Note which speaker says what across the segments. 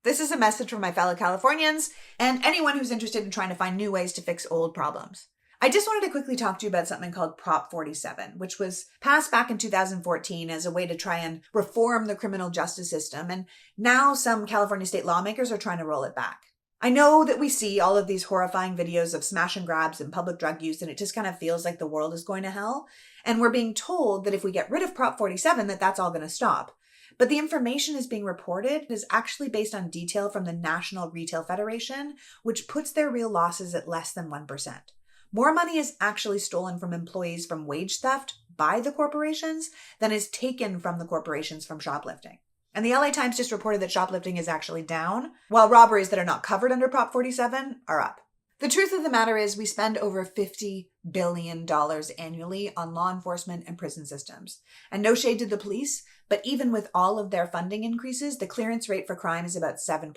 Speaker 1: This is a message from my fellow Californians and anyone who's interested in trying to find new ways to fix old problems. I just wanted to quickly talk to you about something called Prop 47, which was passed back in 2014 as a way to try and reform the criminal justice system. And now some California state lawmakers are trying to roll it back. I know that we see all of these horrifying videos of smash and grabs and public drug use, and it just kind of feels like the world is going to hell. And we're being told that if we get rid of Prop 47, that's all going to stop. But the information is being reported is actually based on detail from the National Retail Federation, which puts their real losses at less than 1%. More money is actually stolen from employees from wage theft by the corporations than is taken from the corporations from shoplifting. And the LA Times just reported that shoplifting is actually down, while robberies that are not covered under Prop 47 are up. The truth of the matter is we spend over $50 billion annually on law enforcement and prison systems. And no shade to the police, but even with all of their funding increases, the clearance rate for crime is about 7%.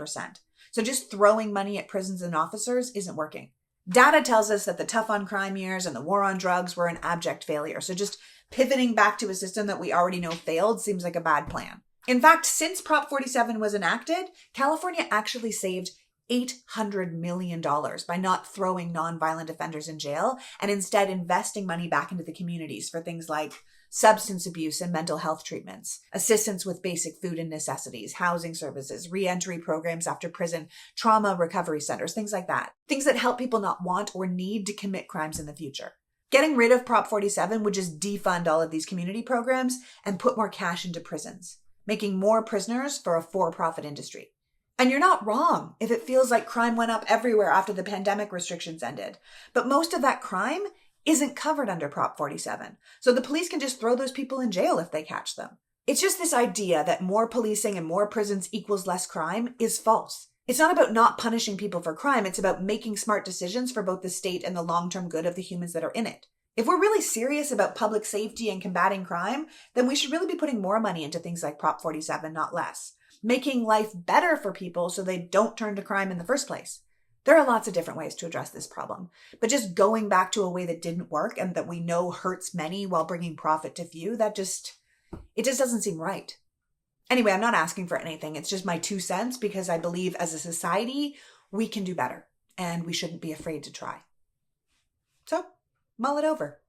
Speaker 1: So just throwing money at prisons and officers isn't working. Data tells us that the tough on crime years and the war on drugs were an abject failure. So just pivoting back to a system that we already know failed seems like a bad plan. In fact, since Prop 47 was enacted, California actually saved $800 million by not throwing nonviolent offenders in jail and instead investing money back into the communities for things like substance abuse and mental health treatments, assistance with basic food and necessities, housing services, re-entry programs after prison, trauma recovery centers, things like that. Things that help people not want or need to commit crimes in the future. Getting rid of Prop 47 would just defund all of these community programs and put more cash into prisons, making more prisoners for a for-profit industry. And you're not wrong if it feels like crime went up everywhere after the pandemic restrictions ended. But most of that crime isn't covered under Prop 47. So the police can just throw those people in jail if they catch them. It's just this idea that more policing and more prisons equals less crime is false. It's not about not punishing people for crime. It's about making smart decisions for both the state and the long-term good of the humans that are in it. If we're really serious about public safety and combating crime, then we should really be putting more money into things like Prop 47, not less. Making life better for people so they don't turn to crime in the first place. There are lots of different ways to address this problem, but just going back to a way that didn't work and that we know hurts many while bringing profit to few, it just doesn't seem right. Anyway, I'm not asking for anything. It's just my 2 cents because I believe as a society, we can do better and we shouldn't be afraid to try. So, mull it over.